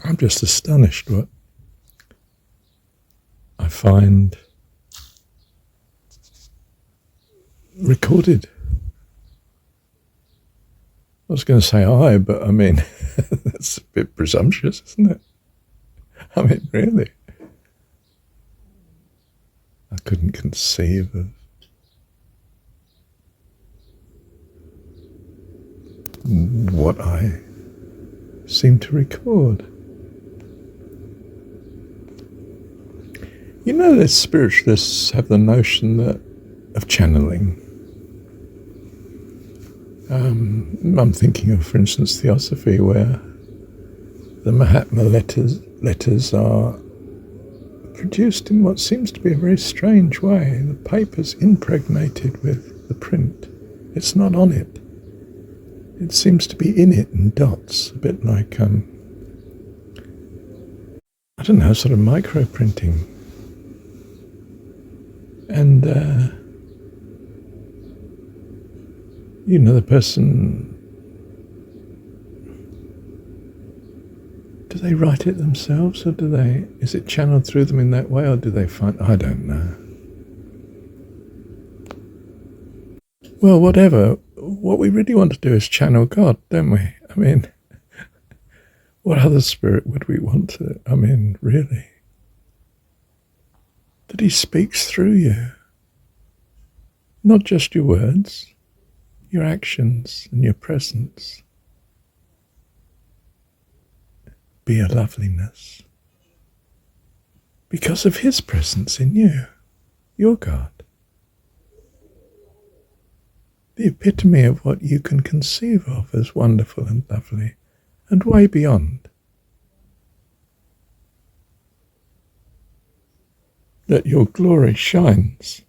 I'm just astonished what I find recorded. I was going to say I, but I mean, that's a bit presumptuous, isn't it? I mean, really. I couldn't conceive of what I seem to record. You know, the spiritualists have the notion that of channeling. I'm thinking of, for instance, Theosophy, where the Mahatma letters are produced in what seems to be a very strange way. The paper's impregnated with the print. It's not on it. It seems to be in it in dots, a bit like, I don't know, sort of micro printing. And, the person, do they write it themselves, or is it channeled through them in that way, or do they find, I don't know. Well, whatever. What we really want to do is channel God, don't we? I mean, what other spirit would we want to, really? That he speaks through you. Not just your words, your actions and your presence. Be a loveliness. Because of his presence in you, your God. The epitome of what you can conceive of as wonderful and lovely, and way beyond. That your glory shines.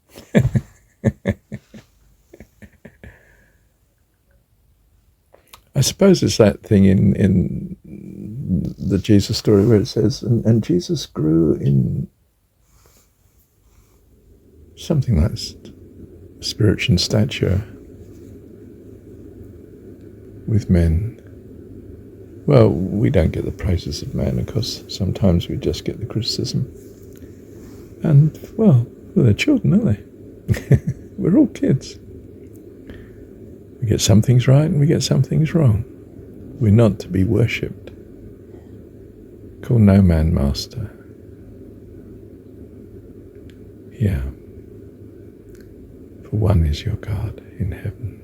I suppose it's that thing in the Jesus story where it says, and Jesus grew in something like spiritual stature with men. Well, we don't get the praises of man, of course. Sometimes we just get the criticism. And, well, they're children, aren't they? We're all kids. We get some things right and we get some things wrong. We're not to be worshipped. Call no man master. Yeah. For one is your God in heaven.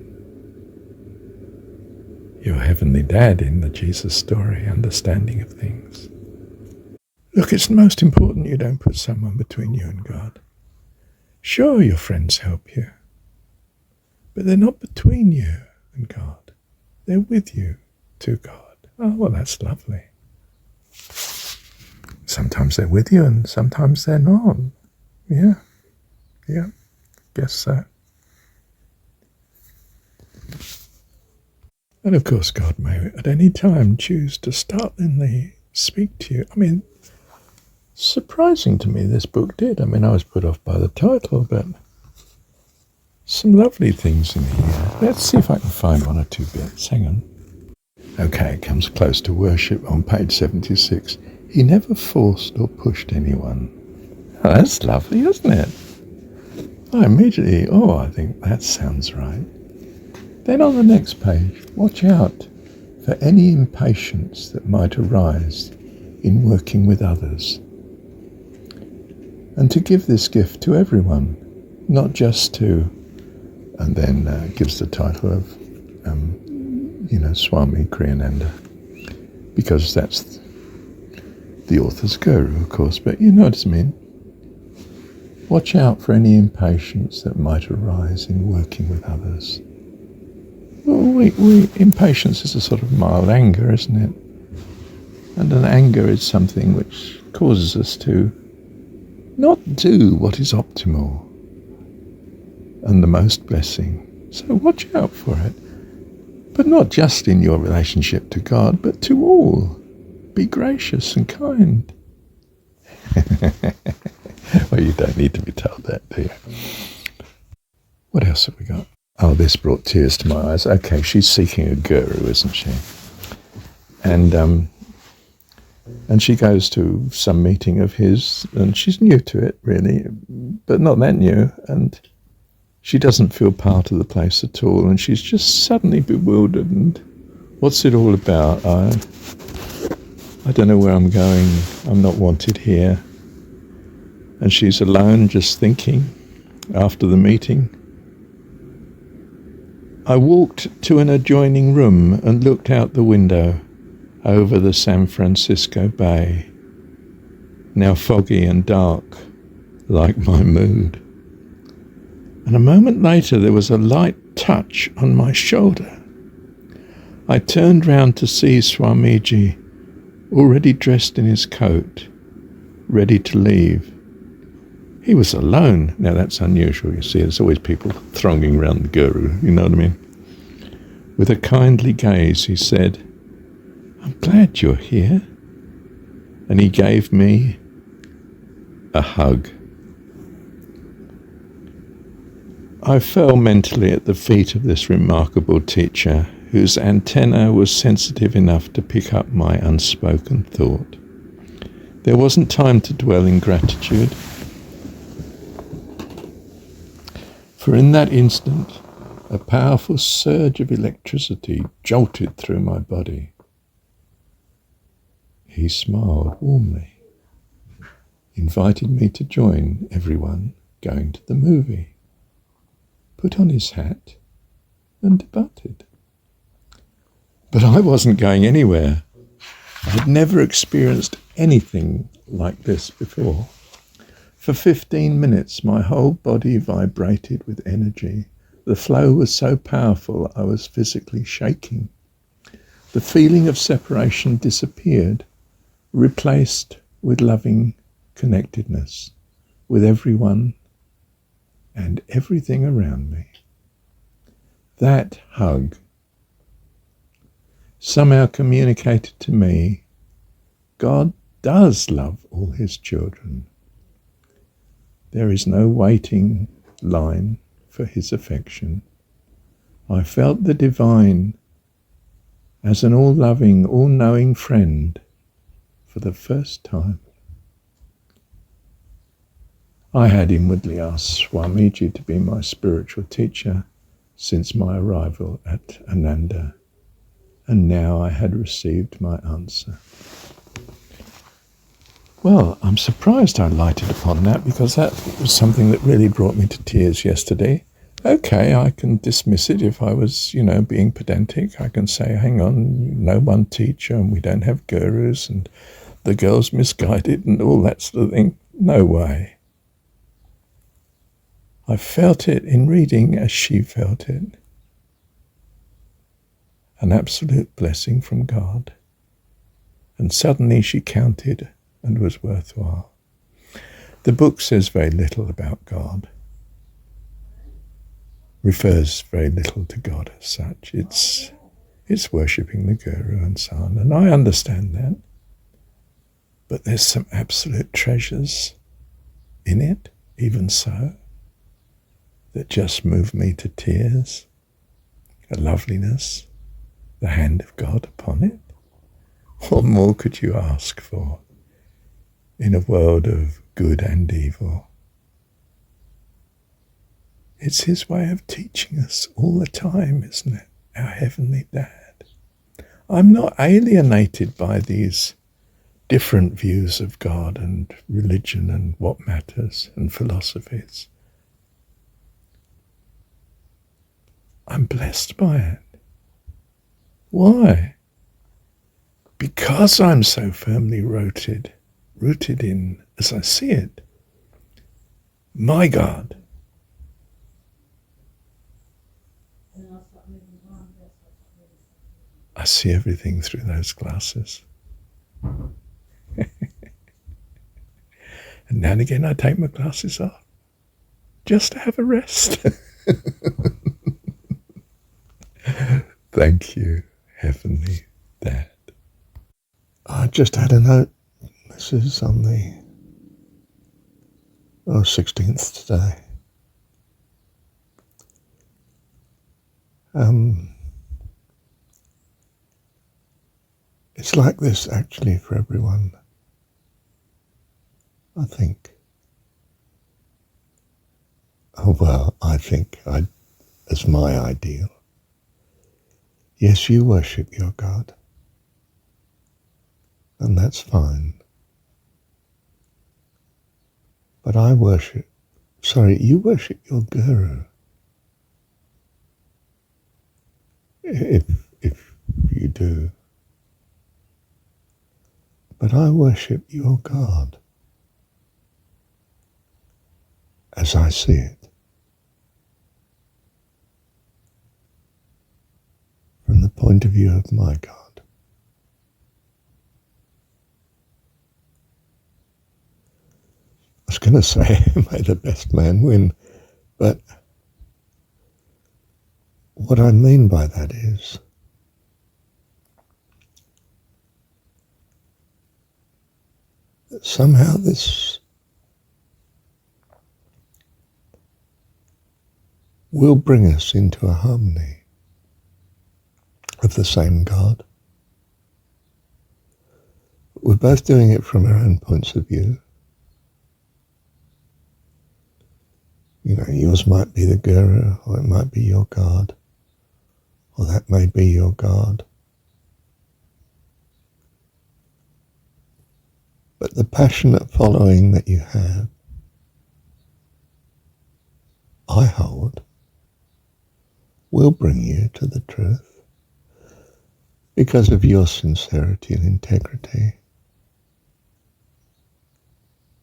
Your heavenly dad in the Jesus story, understanding of things. Look, it's most important you don't put someone between you and God. Sure, your friends help you, but they're not between you and God. They're with you to God. Oh, well, that's lovely. Sometimes they're with you and sometimes they're not. Yeah, guess so. And of course, God may at any time choose to startlingly speak to you. Surprising to me this book did. I was put off by the title, but some lovely things in here. Let's see if I can find one or two bits. Hang on. Okay, it comes close to worship on page 76. He never forced or pushed anyone. Oh, that's lovely, isn't it? I think that sounds right. Then on the next page, watch out for any impatience that might arise in working with others. And to give this gift to everyone, not just to, and then gives the title of, Swami Kriyananda, because that's the author's guru, of course, but you know what I mean. Watch out for any impatience that might arise in working with others. Well, impatience is a sort of mild anger, isn't it? And an anger is something which causes us to not do what is optimal and the most blessing. So watch out for it. But not just in your relationship to God, but to all. Be gracious and kind. Well, you don't need to be told that, do you? What else have we got? Oh, this brought tears to my eyes. Okay, she's seeking a guru, isn't she? And And she goes to some meeting of his, and she's new to it, really, but not that new, and she doesn't feel part of the place at all, and she's just suddenly bewildered, and what's it all about? I don't know where I'm going. I'm not wanted here. And she's alone, just thinking, after the meeting. I walked to an adjoining room and looked out the window over the San Francisco Bay, now foggy and dark, like my mood. And a moment later there was a light touch on my shoulder. I turned round to see Swamiji, already dressed in his coat, ready to leave. He was alone. Now that's unusual, you see, there's always people thronging around the guru, you know what I mean? With a kindly gaze he said, "I'm glad you're here." And he gave me a hug. I fell mentally at the feet of this remarkable teacher, whose antenna was sensitive enough to pick up my unspoken thought. There wasn't time to dwell in gratitude, for in that instant, a powerful surge of electricity jolted through my body. He smiled warmly, invited me to join everyone going to the movie, put on his hat, and departed. But I wasn't going anywhere. I had never experienced anything like this before. For 15 minutes, my whole body vibrated with energy. The flow was so powerful, I was physically shaking. The feeling of separation disappeared, replaced with loving connectedness with everyone and everything around me. That hug somehow communicated to me God does love all his children. There is no waiting line for his affection. I felt the divine as an all-loving, all-knowing friend for the first time. I had inwardly asked Swamiji to be my spiritual teacher since my arrival at Ananda, and now I had received my answer. Well, I'm surprised I lighted upon that, because that was something that really brought me to tears yesterday. Okay, I can dismiss it if I was, being pedantic. I can say, hang on, no one teacher and we don't have gurus and the girl's misguided and all that sort of thing. No way. I felt it in reading as she felt it. An absolute blessing from God. And suddenly she counted and was worthwhile. The book says very little about God, refers very little to God as such. It's worshipping the guru and so on, and I understand that. But there's some absolute treasures in it, even so, that just move me to tears. A loveliness, the hand of God upon it. What more could you ask for in a world of good and evil? It's his way of teaching us all the time, isn't it? Our Heavenly Dad. I'm not alienated by these different views of God and religion and what matters and philosophies. I'm blessed by it. Why? Because I'm so firmly rooted in, as I see it, my God. I see everything through those glasses. And now and again I take my glasses off, just to have a rest. Thank you, Heavenly Dad. I just had a note. This is on the 16th today. It's like this actually for everyone, I think. Oh, well, I think as my ideal. Yes, you worship your God, and that's fine. But you worship your guru. If you do. But I worship your God as I see it, from the point of view of my God. I was going to say, may the best man win, but what I mean by that is that somehow this will bring us into a harmony of the same God. We're both doing it from our own points of view. You know, yours might be the guru, or it might be your God, or that may be your God. But the passionate following that you have, I hold, will bring you to the truth because of your sincerity and integrity.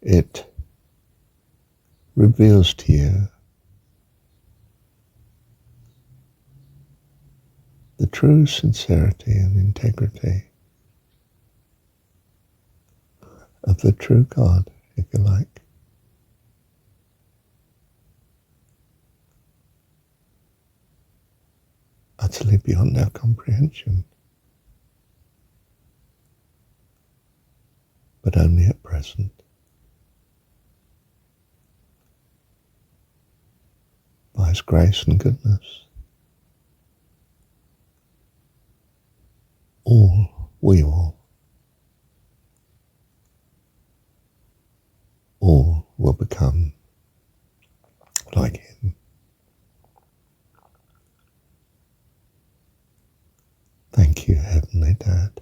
It reveals to you the true sincerity and integrity of the true God, if you like. Utterly beyond our comprehension, but only at present. By His grace and goodness, we all will become like Him. Thank you, Heavenly Dad.